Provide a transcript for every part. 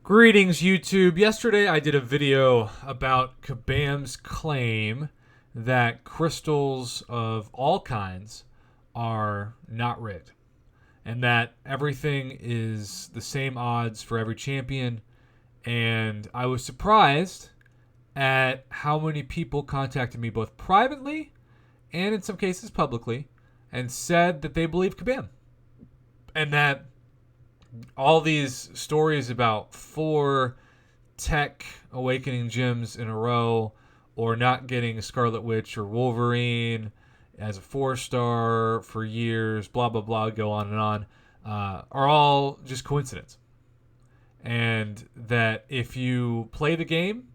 Greetings, YouTube. Yesterday I did a video about Kabam's claim that crystals of all kinds are not rigged and that everything is the same odds for every champion. And I was surprised at how many people contacted me both privately and in some cases publicly and said that they believe Kabam and that all these stories about 4 tech awakening gems in a row or not getting Scarlet Witch or Wolverine as a 4-star for years, blah, blah, blah, go on and on, are all just coincidence. And that if you play the game,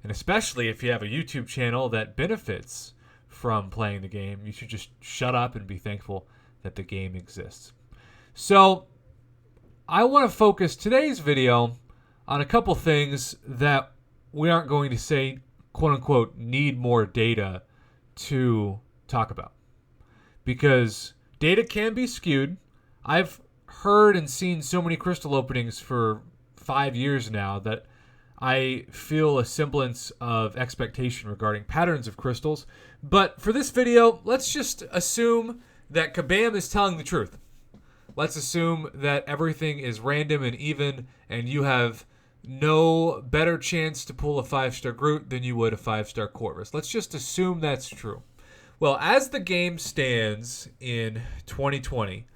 and especially if you have a YouTube channel that benefits from playing the game, you should just shut up and be thankful that the game exists. So I want to focus today's video on a couple things that we aren't going to say, quote unquote, need more data to talk about. Because data can be skewed. I've heard and seen so many crystal openings for 5 years now that I feel a semblance of expectation regarding patterns of crystals. But for this video, let's just assume that Kabam is telling the truth. Let's assume that everything is random and even, and you have no better chance to pull a 5-star Groot than you would a 5-star Corvus. Let's just assume that's true. Well, as the game stands in 2020,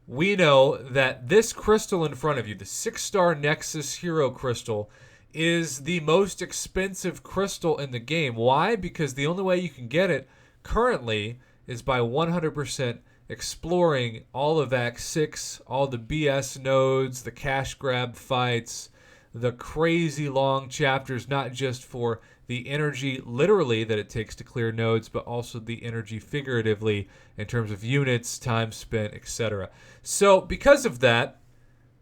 we know that this crystal in front of you, the 6-star Nexus Hero Crystal, is the most expensive crystal in the game. Why? Because the only way you can get it currently is by 100% exploring all of Act 6, all the BS nodes, the cash grab fights, the crazy long chapters, not just for the energy literally that it takes to clear nodes, but also the energy figuratively in terms of units, time spent, etc. So because of that,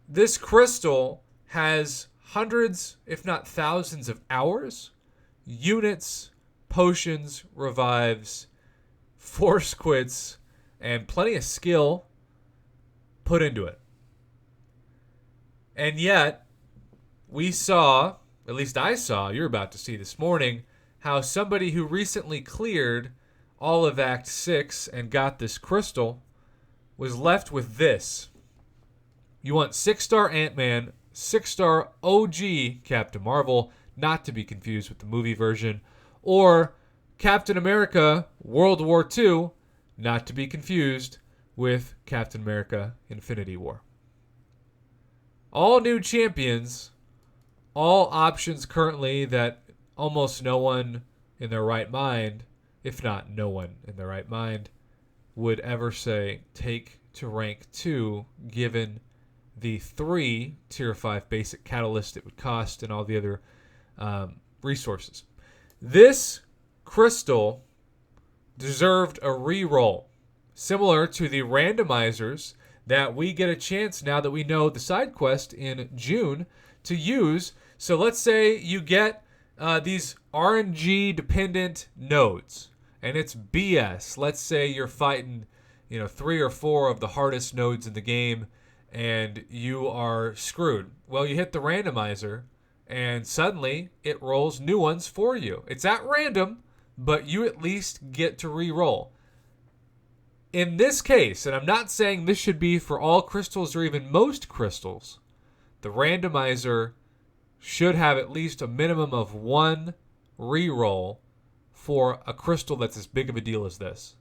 this crystal has hundreds, if not thousands of hours, units, potions, revives, force quits, and plenty of skill put into it. And yet, we saw, at least I saw, you're about to see this morning, how somebody who recently cleared all of Act 6 and got this crystal was left with this. You want 6-star Ant-Man, 6-star OG Captain Marvel, not to be confused with the movie version, or Captain America World War II, not to be confused with Captain America Infinity War. All new champions, all options currently that almost no one in their right mind, if not no one in their right mind, would ever say take to rank 2 given the 3 tier 5 basic catalyst it would cost and all the other resources. This crystal deserved a re-roll, similar to the randomizers that we get a chance now that we know the side quest in June to use. So let's say you get these RNG dependent nodes and it's BS. Let's say you're fighting 3 or 4 of the hardest nodes in the game and you are screwed. Well, you hit the randomizer and suddenly it rolls new ones for you. It's at random, but you at least get to re-roll. In this case, and I'm not saying this should be for all crystals or even most crystals, the randomizer should have at least a minimum of 1 re-roll for a crystal that's as big of a deal as this.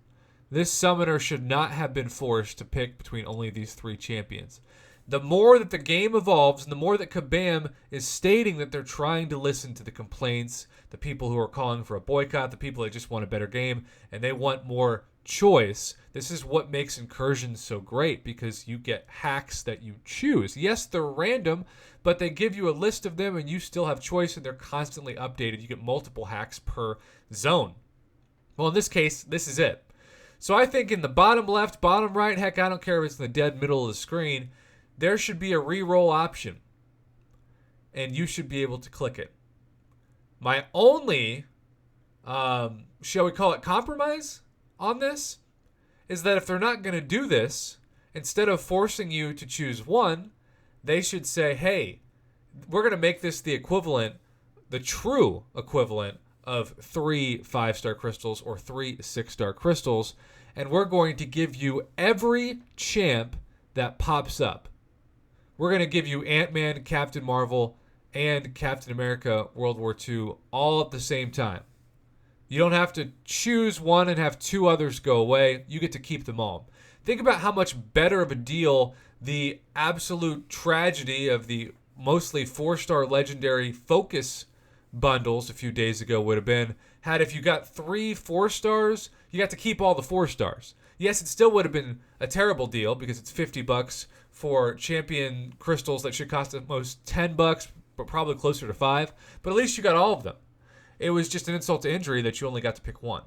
This summoner should not have been forced to pick between only these 3 champions. The more that the game evolves and the more that Kabam is stating that they're trying to listen to the complaints, the people who are calling for a boycott, the people that just want a better game, and they want more choice, this is what makes incursions so great because you get hacks that you choose. Yes, they're random, but they give you a list of them and you still have choice and they're constantly updated. You get multiple hacks per zone. Well, in this case, this is it. So I think in the bottom left, bottom right, heck, I don't care if it's in the dead middle of the screen, there should be a re-roll option, and you should be able to click it. My only, shall we call it compromise on this, is that if they're not going to do this, instead of forcing you to choose one, they should say, hey, we're going to make this the equivalent, the true equivalent of 3 5-star crystals or 3 6-star crystals. And we're going to give you every champ that pops up. We're going to give you Ant-Man, Captain Marvel, and Captain America World War II all at the same time. You don't have to choose one and have 2 others go away. You get to keep them all. Think about how much better of a deal the absolute tragedy of the mostly 4-star legendary focus bundles a few days ago would have been had if you got 3 4-stars, you got to keep all the 4-stars. Yes, it still would have been a terrible deal because it's $50 for champion crystals that should cost at most $10, but probably closer to $5. But at least you got all of them. It was just an insult to injury that you only got to pick one.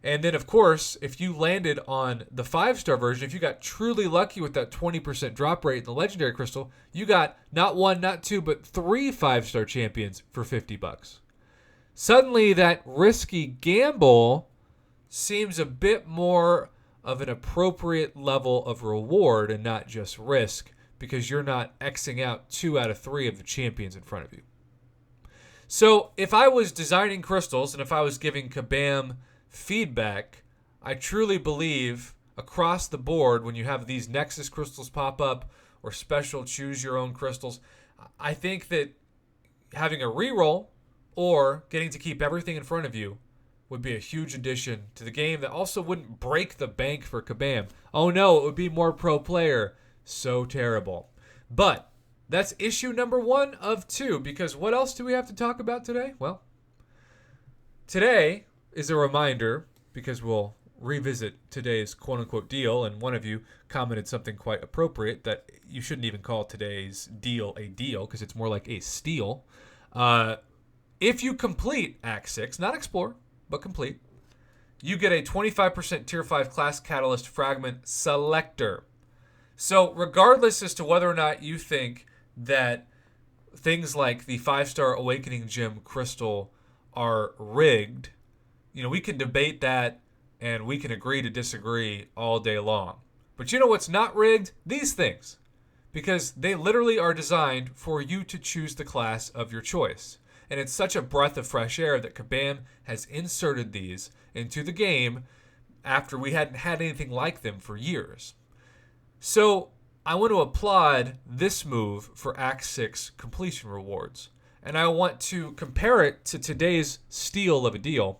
And then, of course, if you landed on the 5-star version, if you got truly lucky with that 20% drop rate in the legendary crystal, you got not 1, not 2, but 3 5-star champions for $50. Suddenly, that risky gamble seems a bit more of an appropriate level of reward and not just risk, because you're not Xing out 2 out of 3 of the champions in front of you. So if I was designing crystals and if I was giving Kabam feedback, I truly believe across the board when you have these Nexus crystals pop up or special choose your own crystals, I think that having a reroll or getting to keep everything in front of you would be a huge addition to the game that also wouldn't break the bank for Kabam. Oh no, it would be more pro player. So terrible. But that's issue number 1 of 2, because what else do we have to talk about today? Well, today is a reminder, because we'll revisit today's quote-unquote deal, and one of you commented something quite appropriate, that you shouldn't even call today's deal a deal, because it's more like a steal. If you complete Act 6, not explore, but complete, you get a 25% Tier 5 Class Catalyst Fragment Selector. So regardless as to whether or not you think that things like the 5-star Awakening Gem crystal are rigged, we can debate that and we can agree to disagree all day long. But you know what's not rigged? These things. Because they literally are designed for you to choose the class of your choice. And it's such a breath of fresh air that Kabam has inserted these into the game after we hadn't had anything like them for years. So I want to applaud this move for Act 6 completion rewards. And I want to compare it to today's steal of a deal,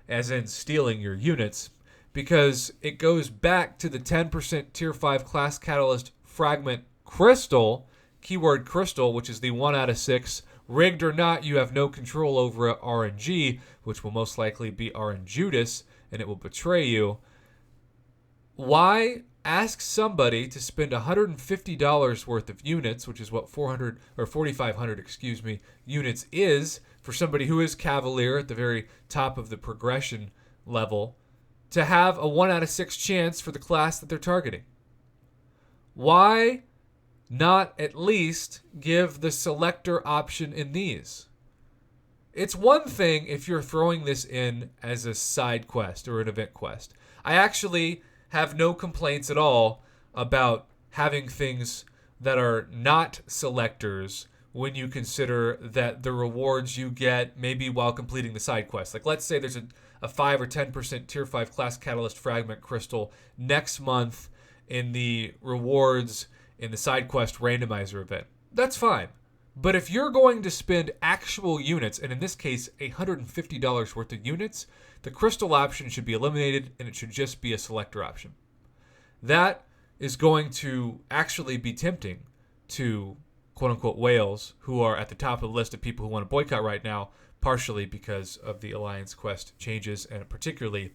as in stealing your units, because it goes back to the 10% Tier 5 Class Catalyst Fragment Crystal, keyword crystal, which is the 1 out of 6. Rigged or not, you have no control over RNG, which will most likely be RNJudas, and it will betray you. Why ask somebody to spend $150 worth of units, which is what 4,500 units is for somebody who is Cavalier at the very top of the progression level, to have a 1 out of 6 chance for the class that they're targeting? Why not at least give the selector option in these? It's one thing if you're throwing this in as a side quest or an event quest. I actually have no complaints at all about having things that are not selectors when you consider that the rewards you get maybe while completing the side quest. Like, let's say there's a 5 or 10% Tier 5 Class Catalyst Fragment Crystal next month in the rewards in the side quest randomizer event. That's fine. But if you're going to spend actual units, and in this case $150 worth of units, the crystal option should be eliminated and it should just be a selector option. That is going to actually be tempting to quote-unquote whales who are at the top of the list of people who want to boycott right now, partially because of the Alliance Quest changes and particularly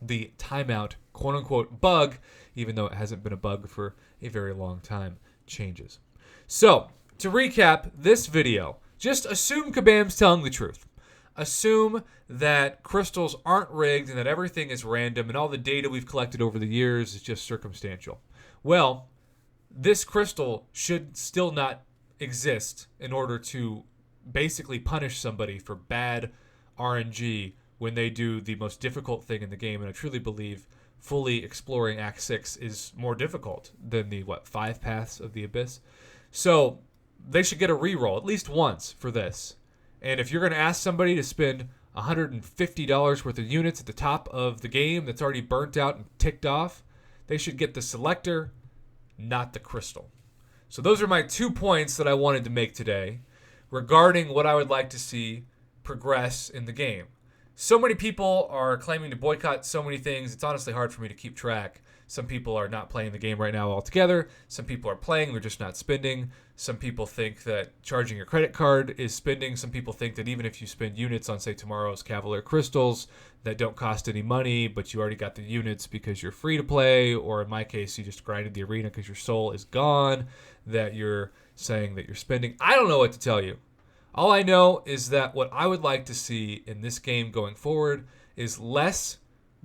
the timeout quote-unquote bug, even though it hasn't been a bug for a very long time, changes. So, to recap this video, just assume Kabam's telling the truth. Assume that crystals aren't rigged and that everything is random and all the data we've collected over the years is just circumstantial. Well, this crystal should still not exist in order to basically punish somebody for bad RNG when they do the most difficult thing in the game. And I truly believe fully exploring Act 6 is more difficult than the, 5 paths of the Abyss. So they should get a reroll at least once for this. And if you're going to ask somebody to spend $150 worth of units at the top of the game that's already burnt out and ticked off, they should get the selector, not the crystal. So those are my 2 points that I wanted to make today regarding what I would like to see progress in the game. So many people are claiming to boycott so many things, it's honestly hard for me to keep track. Some people are not playing the game right now altogether. Some people are playing, they're just not spending. Some people think that charging your credit card is spending. Some people think that even if you spend units on, say, tomorrow's Cavalier Crystals that don't cost any money, but you already got the units because you're free to play, or in my case, you just grinded the arena because your soul is gone, that you're saying that you're spending. I don't know what to tell you. All I know is that what I would like to see in this game going forward is less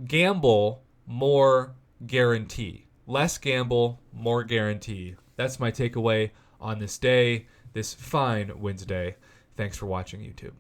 gamble, more guarantee. Less gamble, more guarantee. That's my takeaway on this day, this fine Wednesday. Thanks for watching, YouTube.